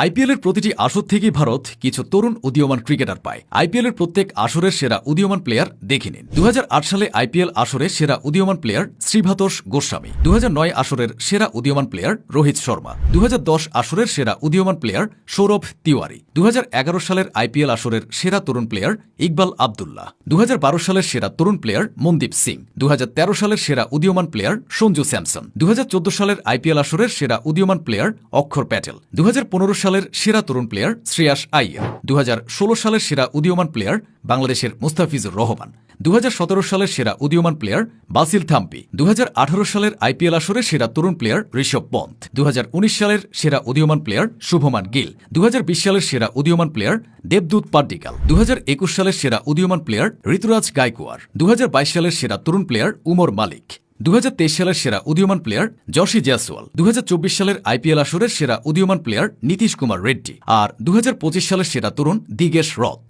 আইপিএলের প্রতিটি আসর থেকেই ভারত কিছু তরুণ উদীয়মান ক্রিকেটার পায়। আইপিএলের প্রত্যেক আসরের সেরা উদীয়মান প্লেয়ার দেখে নিন। 2008 সালে আইপিএল আসরে সেরা উদীয়মান প্লেয়ার শ্রীভাতোষ গোস্বামী, 2009 আসরের সেরা উদীয়মান প্লেয়ার রোহিত শর্মা, 2010 আসরের সেরা উদীয়মান প্লেয়ার সৌরভ তিওয়ারি, 2011 সালের আইপিএল আসরের সেরা তরুণ প্লেয়ার ইকবাল আবদুল্লাহ, 2012 সালের সেরা তরুণ প্লেয়ার মনদীপ সিং, 2013 সালের সেরা উদীয়মান প্লেয়ার সঞ্জু স্যামসন, 2014 সালের আইপিএল আসরের সেরা উদীয়মান প্লেয়ার অক্ষর প্যাটেল, 2015 সালের সেরা তরুণ প্লেয়ার শ্রেয়াস আইয়ার, 2016 সালের সেরা উদীয়মান প্লেয়ার বাংলাদেশের মুস্তাফিজুর রহমান, 2017 সালের সেরা উদীয়মান প্লেয়ার বাসিল থাম্পি, 2018 সালের আইপিএল আসরে সেরা তরুণ প্লেয়ার ঋষভ পন্থ, 2019 সালের সেরা উদীয়মান প্লেয়ার শুভমান গিল, 2020 সালের সেরা উদীয়মান প্লেয়ার দেবদূত পাড্ডিকাল, 2021 সালের সেরা উদীয়মান প্লেয়ার ঋতুরাজ গায়কোয়াড়, 2022 সালের সেরা তরুণ প্লেয়ার উমর মালিক, 2023 সালের সেরা উদীয়মান প্লেয়ার জশি জয়সওয়াল, 2024 সালের আইপিএল আসরের সেরা উদীয়মান প্লেয়ার নীতিশ কুমার রেড্ডি আর 2025 সালের সেরা তরুণ দিগেশ রথ।